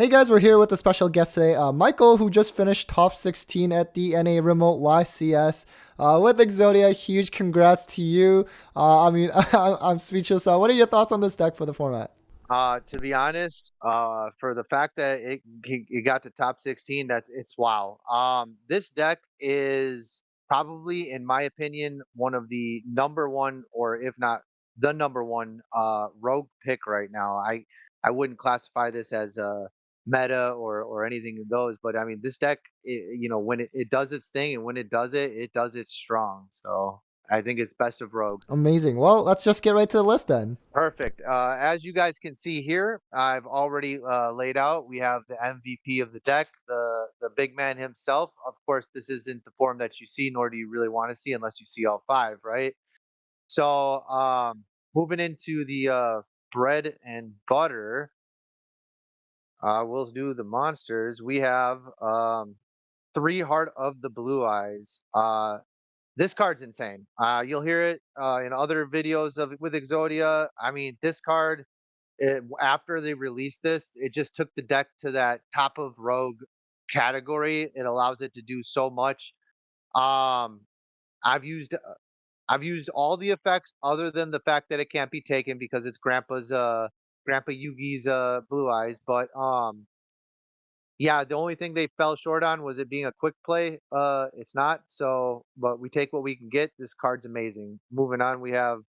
Hey guys, we're here with a special guest today, Michael, who just finished top 16 at the NA Remote YCS with Exodia. Huge congrats to you. I'm speechless. What are your thoughts on this deck for the format? To be honest, for the fact that it got to top 16, it's wow. This deck is probably, in my opinion, one of the number one, or if not the number one, rogue pick right now. I wouldn't classify this as a meta or anything of those, but I mean, this deck, when it does its thing, and when it does it strong. So I think it's best of rogue. Amazing. Well, let's just get right to the list then. Perfect. As you guys can see here, I've already laid out. We have the MVP of the deck, the big man himself. Of course, this isn't the form that you see, nor do you really want to see unless you see all five, right? So, moving into the bread and butter, we'll do the monsters. We have three Heart of the Blue Eyes. This card's insane. You'll hear it in other videos of with Exodia. I mean, this card after they released this, it just took the deck to that top of rogue category. It allows it to do so much. Um, I've used I've used all the effects other than the fact that it can't be taken because it's Grandpa Yugi's blue eyes. But yeah, the only thing they fell short on was it being a quick play. It's not. So, but we take what we can get. This card's amazing. Moving on, we have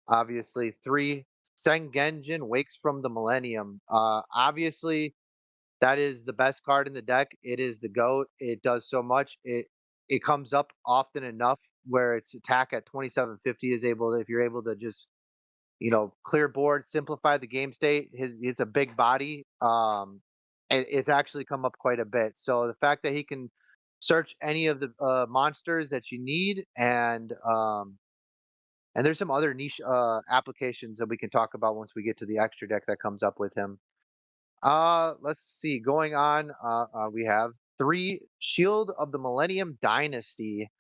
obviously three Sengenjin Wakes from the Millennium. Obviously that is the best card in the deck. It is the GOAT. It does so much. It comes up often enough where its attack at 2750 is able to, if you're able to just, clear board, simplify the game state. It's a big body. It's actually come up quite a bit. So the fact that he can search any of the monsters that you need, and there's some other niche applications that we can talk about once we get to the extra deck that comes up with him. Let's see. Going on, we have three Shield of the Millennium Dynasty.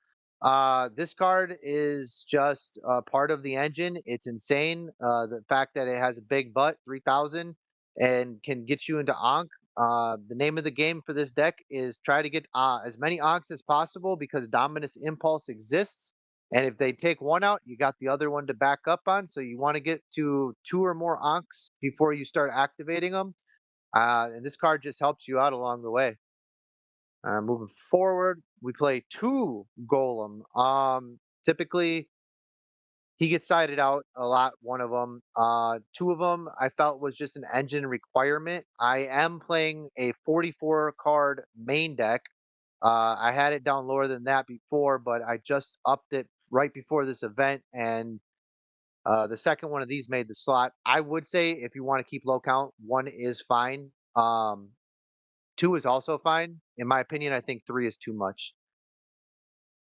This card is just part of the engine. It's insane. The fact that it has a big butt, 3000, and can get you into Ankh. The name of the game for this deck is try to get as many Ankhs as possible because Dominus Impulse exists. And if they take one out, you got the other one to back up on. So you want to get to two or more Ankhs before you start activating them. And this card just helps you out along the way. Moving forward, we play two Golem. Typically, he gets sided out a lot, one of them. Two of them I felt was just an engine requirement. I am playing a 44 card main deck. I had it down lower than that before, but I just upped it right before this event, and the second one of these made the slot. I would say if you want to keep low count, one is fine. Two is also fine. In my opinion, I think three is too much.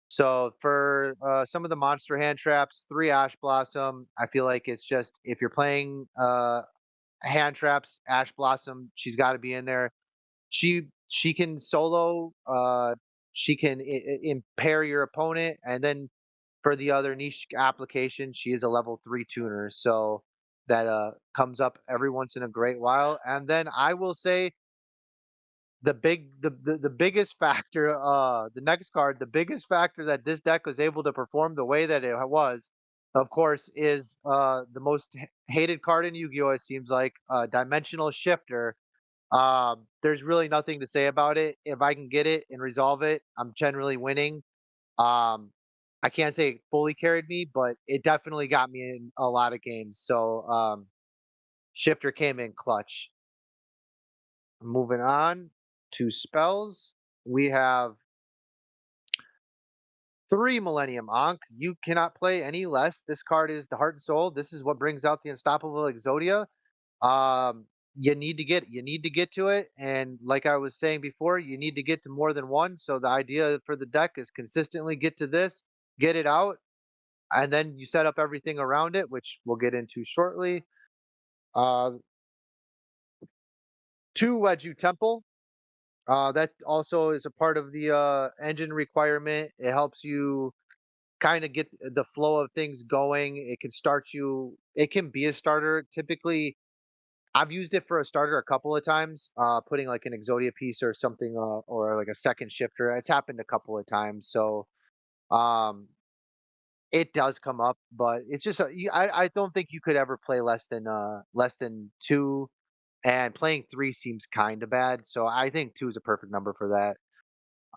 So for some of the monster hand traps, three Ash Blossom. I feel like it's just if you're playing hand traps, Ash Blossom, she's got to be in there. She can solo. She can impair your opponent, and then for the other niche application, she is a level three tuner. So that comes up every once in a great while. And then I will say the biggest factor, the next card, the biggest factor that this deck was able to perform the way that it was, of course, is the most hated card in Yu-Gi-Oh! It seems like Dimensional Shifter. There's really nothing to say about it. If I can get it and resolve it, I'm generally winning. Um, I can't say it fully carried me, but it definitely got me in a lot of games. So Shifter came in clutch. Moving on to spells, we have three Millennium Ankh. You cannot play any less. This card is the heart and soul. This is what brings out the unstoppable Exodia. Um, you need to get to it, and like I was saying before, you need to get to more than one. So the idea for the deck is consistently get to this, get it out, and then you set up everything around it, which we'll get into shortly. Uh, two Wedju Temple. That also is a part of the engine requirement. It helps you kind of get the flow of things going. It can start you. It can be a starter. Typically, I've used it for a starter a couple of times, putting like an Exodia piece or something, or like a second shifter. It's happened a couple of times, so um, it does come up, but it's just I don't think you could ever play less than two, and playing three seems kind of bad. So I think two is a perfect number for that.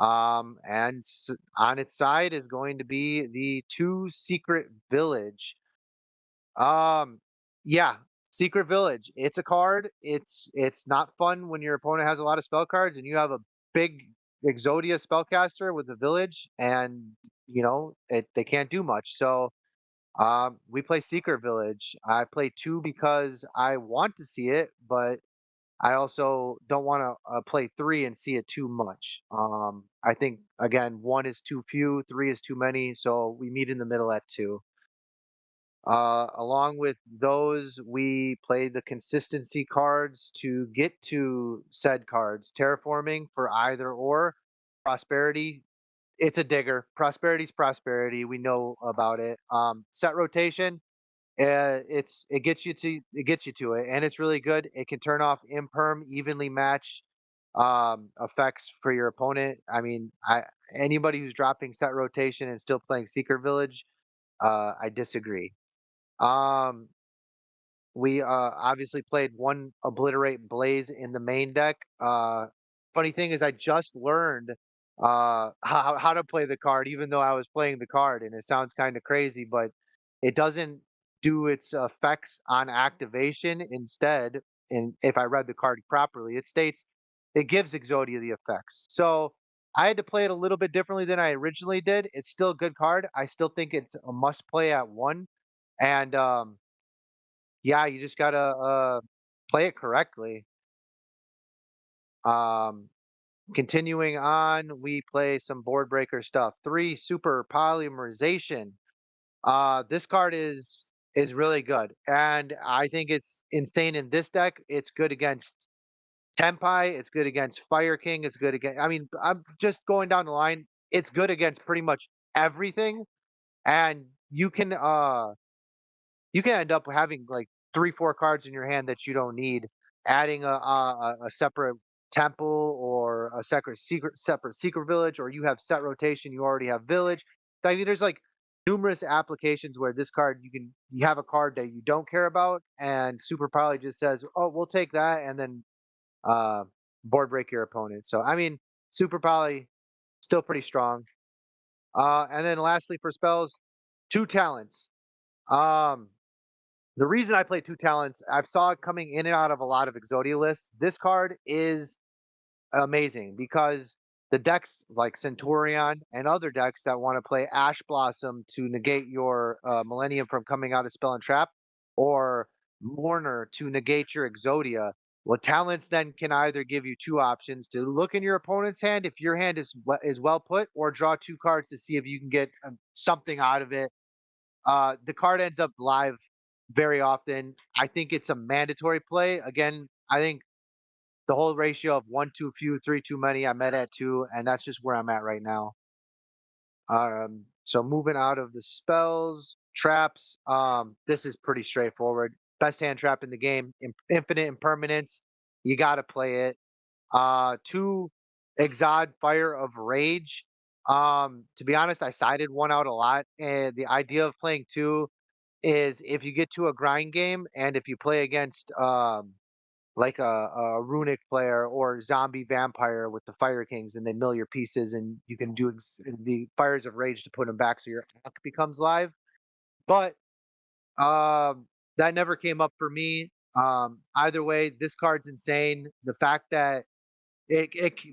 On its side is going to be the two secret village. Um, yeah, Secret Village. It's a card. It's not fun when your opponent has a lot of spell cards and you have a big Exodia spellcaster with a village, and they can't do much. So we play Secret Village. I play two because I want to see it, but I also don't want to play three and see it too much. I think again, one is too few, three is too many, so we meet in the middle at two. Along with those, we play the consistency cards to get to said cards. Terraforming for either or. Prosperity, it's a digger. Prosperity's prosperity. We know about it. Set rotation, it gets you to it, and it's really good. It can turn off imperm, evenly match effects for your opponent. I mean, I anybody who's dropping set rotation and still playing Secret Village, I disagree. Um, we obviously played one Obliterate Blaze in the main deck. Funny thing is, I just learned how to play the card, even though I was playing the card, and it sounds kind of crazy, but it doesn't do its effects on activation. Instead, and if I read the card properly, it states it gives Exodia the effects. So I had to play it a little bit differently than I originally did. It's still a good card. I still think it's a must play at one, and yeah, you just gotta play it correctly. Um, Continuing on, we play some board breaker stuff. Three, super polymerization. This card is really good, and I think it's insane in this deck. It's good against Tempai. It's good against Fire King. It's good against. I mean, I'm just going down the line. It's good against pretty much everything, and you can end up having like 3, 4 cards in your hand that you don't need, adding a separate temple or a separate secret village, or you have set rotation, you already have village. I mean, there's like numerous applications where this card you have a card that you don't care about, and Super Poly just says, "Oh, we'll take that," and then uh, board break your opponent. So I mean, Super Poly still pretty strong. And then lastly for spells, two talents. Um, the reason I play two talents, I've saw it coming in and out of a lot of Exodia lists. This card is amazing because the decks like Centurion and other decks that want to play Ash Blossom to negate your Millennium from coming out of Spell and Trap, or Mourner to negate your Exodia. Well, talents then can either give you two options to look in your opponent's hand if your hand is well put, or draw two cards to see if you can get something out of it. The card ends up live very often. I think it's a mandatory play. Again, I think the whole ratio of one too few, three too many, I'm at two, and that's just where I'm at right now. So moving out of the spells, traps, this is pretty straightforward. Best hand trap in the game, infinite impermanence. You got to play it. Two, Exod Fire of Rage. To be honest, I sided one out a lot, and the idea of playing two is if you get to a grind game and if you play against like a runic player or zombie vampire with the fire kings and they mill your pieces and you can do the fires of rage to put them back so your attack becomes live. But that never came up for me. Either way, this card's insane. The fact that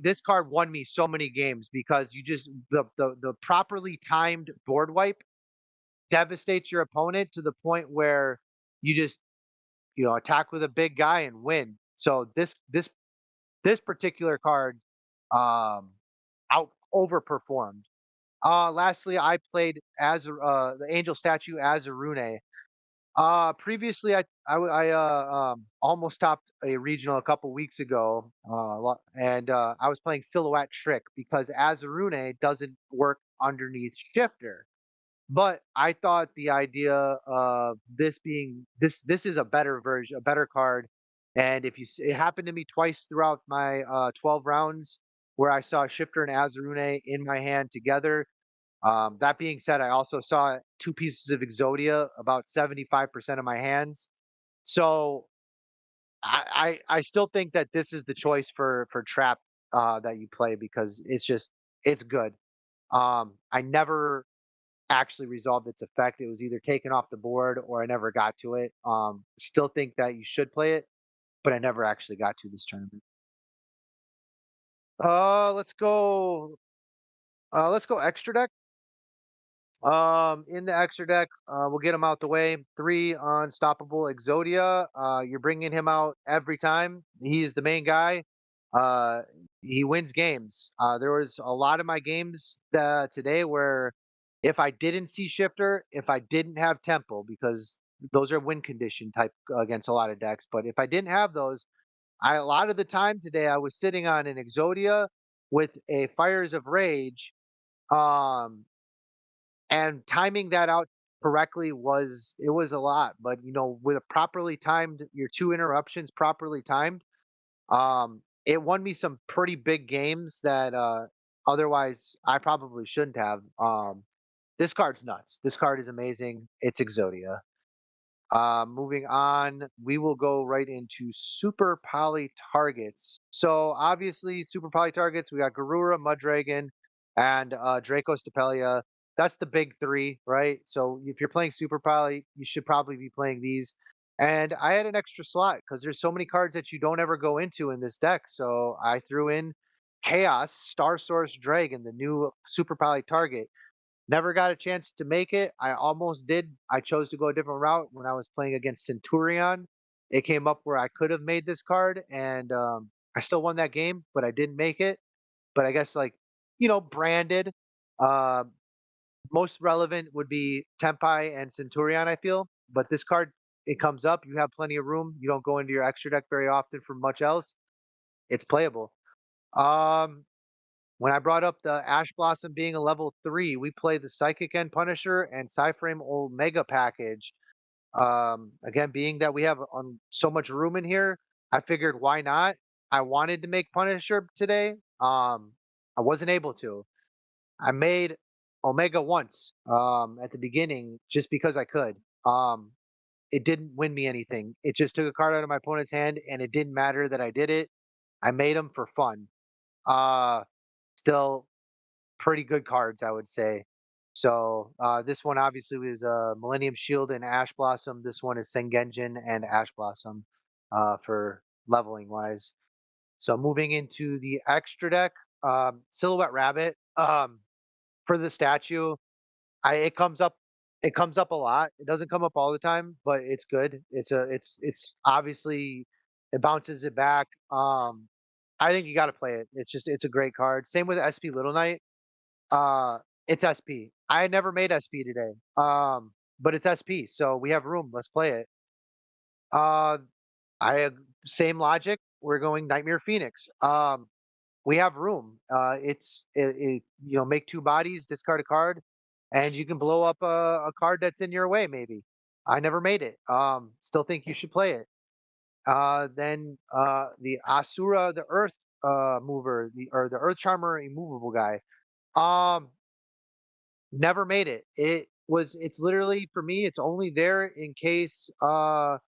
this card won me so many games because you just the properly timed board wipe devastates your opponent to the point where you just attack with a big guy and win. So this particular card um out overperformed. Lastly, I played as the angel statue as a rune. Previously I almost topped a regional a couple weeks ago, and I was playing silhouette trick because Azarune doesn't work underneath shifter. But I thought the idea of this being this is a better version, a better card. And it happened to me twice throughout my 12 rounds where I saw Shifter and Azarune in my hand together. That being said, I also saw two pieces of Exodia about 75% of my hands. So I still think that this is the choice for trap that you play because it's good. I never actually resolved its effect. It was either taken off the board or I never got to it. Still think that you should play it, but I never actually got to this tournament. Let's go. Let's go extra deck. In the extra deck, we'll get him out the way. Three unstoppable Exodia. You're bringing him out every time. He's the main guy. Uh, he wins games. There was a lot of my games today where if I didn't see Shifter, if I didn't have Temple, because those are win condition type against a lot of decks. But if I didn't have those, a lot of the time today I was sitting on an Exodia with a Fires of Rage. Um, and timing that out correctly was a lot, but, with a properly timed your 2 interruptions properly timed, it won me some pretty big games that, otherwise I probably shouldn't have. This card's nuts. This card is amazing. It's Exodia. Moving on, we will go right into super poly targets. So obviously, super poly targets. We got Garura, Mudragon, and Draco Stapelia. That's the big three, right? So if you're playing super poly, you should probably be playing these. And I had an extra slot because there's so many cards that you don't ever go into in this deck. So I threw in Chaos, Star Source Dragon, the new super poly target. Never got a chance to make it. I almost did. I chose to go a different route when I was playing against Centurion. It came up where I could have made this card, and I still won that game, but I didn't make it. But I guess branded. Uh, Most relevant would be Tempai and Centurion, I feel. But this card, it comes up. You have plenty of room. You don't go into your extra deck very often for much else. It's playable. Um, when I brought up the Ash Blossom being a level 3, we played the Psychic End Punisher and Psyframe Omega package. Again, being that we have so much room in here, I figured why not? I wanted to make Punisher today. I wasn't able to. I made Omega once at the beginning just because I could. Um, it didn't win me anything. It just took a card out of my opponent's hand, and it didn't matter that I did it. I made them for fun. Uh, Still pretty good cards, I would say. So this one obviously was Millennium Shield and Ash Blossom. This one is Sengenjin and Ash Blossom for leveling wise. So moving into the extra deck, Silhouette Rabbit. For the statue, it comes up. It comes up a lot. It doesn't come up all the time, but it's good. It's obviously it bounces it back. I think you got to play it. It's a great card. Same with SP Little Knight. Uh, it's SP. I never made SP today. But it's SP, so we have room. Let's play it. Uh, Same logic. We're going Nightmare Phoenix. We have room. Make two bodies, discard a card, and you can blow up a card that's in your way. Maybe. I never made it. Still think you should play it. Then the Asura, the Earth mover, the Earth Charmer, immovable guy. Um, Never made it. It's literally for me, it's only there in case I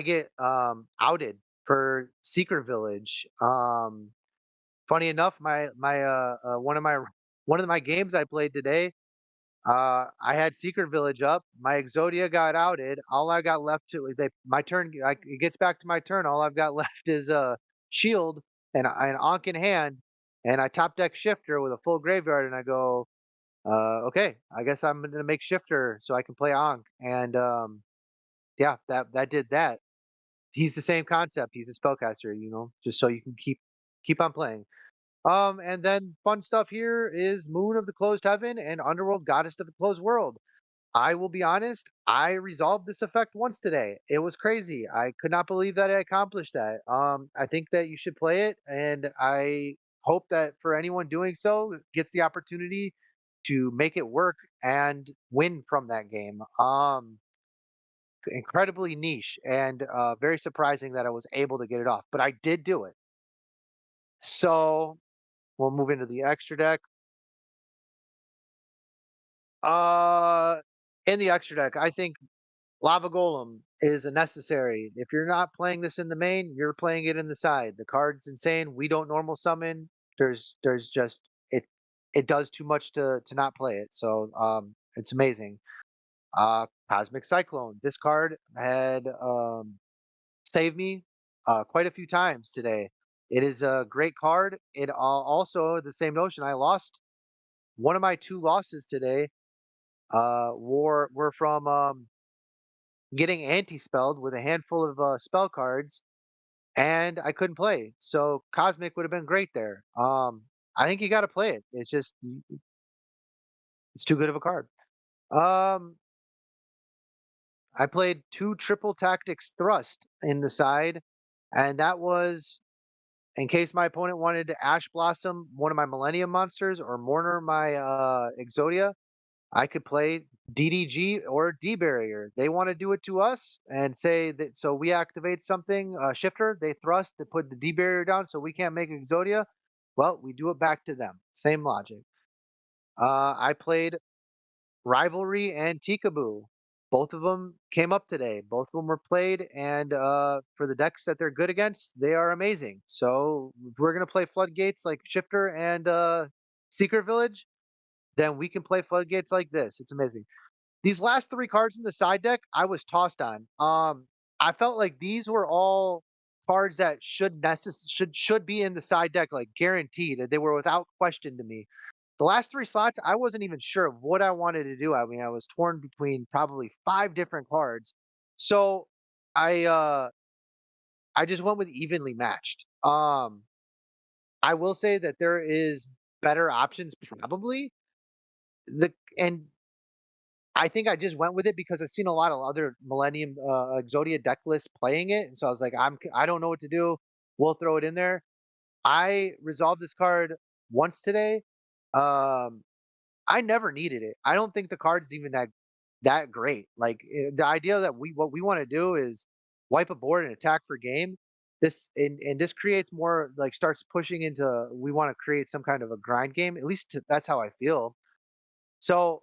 get outed for Secret Village. Funny enough, my one of my games I played today, I had Secret Village up. My Exodia got outed. All I got left to they my turn. It gets back to my turn. All I've got left is a shield and an Ankh in hand, and I top deck Shifter with a full graveyard, and I go, okay, I guess I'm gonna make Shifter so I can play Ankh. And yeah, that did that. He's the same concept. He's a spellcaster, just so you can keep on playing. And then fun stuff here is Moon of the Closed Heaven and Underworld Goddess of the Closed World. I will be honest, I resolved this effect once today. It was crazy. I could not believe that I accomplished that. I think that you should play it, and I hope that for anyone doing so gets the opportunity to make it work and win from that game. incredibly niche and very surprising that I was able to get it off, but I did do it. So we'll move into the extra deck. Uh, in the extra deck, I think Lava Golem is a necessary. If you're not playing this in the main, you're playing it in the side. The card's insane. We don't normal summon. There's just it it does too much to not play it. So it's amazing. Cosmic Cyclone. This card had saved me quite a few times today. It is a great card. It also the same notion. I lost one of my two losses today. Were from getting anti-spelled with a handful of spell cards, and I couldn't play. So Cosmic would have been great there. I think you got to play it. It's just it's too good of a card. Um, I played two triple tactics thrust in the side, and that was in case my opponent wanted to Ash Blossom one of my Millennium monsters or Mourner my Exodia. I could play DDG or D barrier. They want to do it to us and say that so we activate something, shifter, they thrust to put the D barrier down so we can't make Exodia. Well, we do it back to them. Same logic. I played Rivalry and Tikaboo. Both of them came up today. Both of them were played, and for the decks that they're good against, they are amazing. So if we're gonna play Floodgates like Shifter and Secret Village, then we can play Floodgates like this. It's amazing. These last 3 cards in the side deck, I was tossed on. I felt like these were all cards that should be in the side deck, like, guaranteed, that they were without question to me. The last 3 slots, I wasn't even sure of what I wanted to do. I mean, I was torn between probably 5 different cards. So, I, uh, I just went with evenly matched. I will say that there is better options probably. The and I think I just went with it because I've seen a lot of other Millennium Exodia deck lists playing it, and so I was like, I don't know what to do. We'll throw it in there. I resolved this card once today. Um, I never needed it. I don't think the card's even that great. Like the idea that what we want to do is wipe a board and attack for game. And this creates more like starts pushing into we want to create some kind of a grind game. At least that's how I feel. So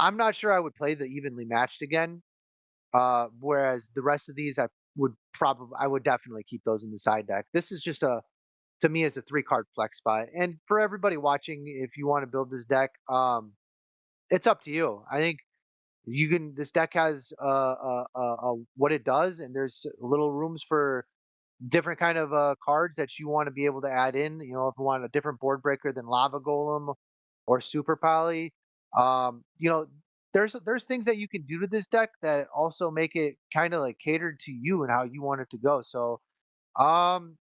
I'm not sure I would play the evenly matched again. Whereas the rest of these, I would definitely keep those in the side deck. This is just to me as a 3 card flex spot. And for everybody watching, if you want to build this deck, it's up to you. I think you can. This deck has what it does, and there's little rooms for different kind of cards that you want to be able to add in. You know, if you want a different board breaker than Lava Golem or Super Poly, you know, there's things that you can do to this deck that also make it kind of like catered to you and how you want it to go. So, um,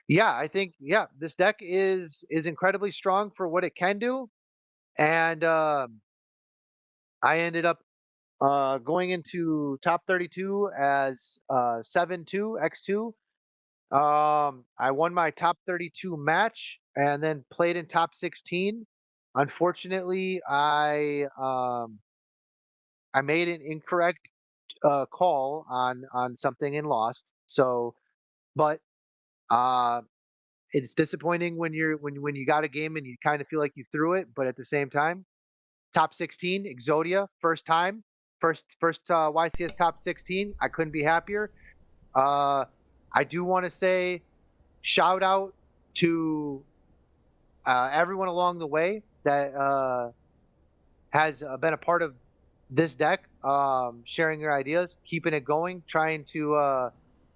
yeah, I think this deck is incredibly strong for what it can do, and I ended up going into top 32 as 7-2 X2. I won my top 32 match and then played in top 16. Unfortunately, I made an incorrect call on something and lost. So, but uh, it's disappointing when when you got a game and you kind of feel like you threw it, but at the same time, top 16 Exodia, first time, first YCS top 16. I couldn't be happier. Uh, I do want to say shout out to everyone along the way that has been a part of this deck, sharing their ideas, keeping it going, trying to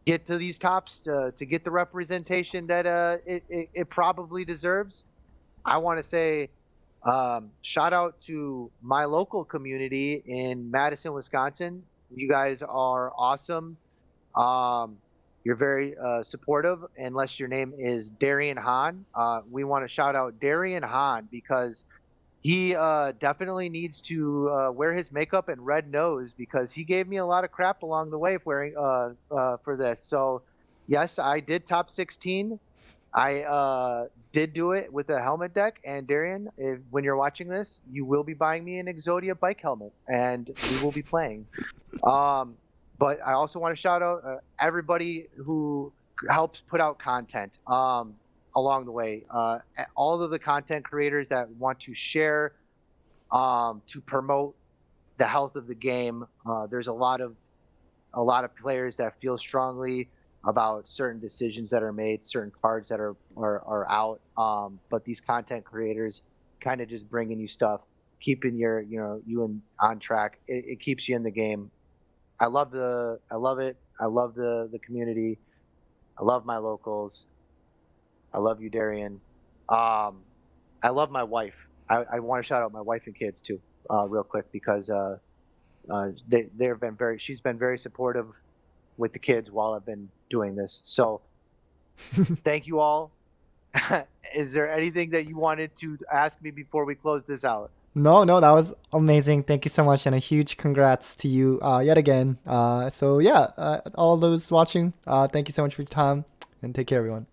get to these tops to get the representation that it probably deserves. I want to say shout out to my local community in Madison, Wisconsin. You guys are awesome. Um, you're very supportive, unless your name is Darian Hahn. We want to shout out Darian Hahn because he definitely needs to wear his makeup and red nose because he gave me a lot of crap along the way wearing for this. So, yes, I did top 16. I did do it with a helmet deck, and Darian, if, when you're watching this, you will be buying me an Exodia bike helmet, and we will be playing. Um, but I also want to shout out everybody who helps put out content along the way. All of the content creators that want to share to promote the health of the game. There's a lot of players that feel strongly about certain decisions that are made, certain cards that are out. But these content creators kind of just bringing you stuff, keeping you on track. It keeps you in the game. I love it. I love the community. I love my locals. I love you, Darian. Um, I love my wife. I want to shout out my wife and kids too, real quick because they've been very. She's been very supportive with the kids while I've been doing this. So thank you all. Is there anything that you wanted to ask me before we close this out? No, no, that was amazing. Thank you so much, and a huge congrats to you yet again. So yeah, all those watching, thank you so much for your time, and take care, everyone.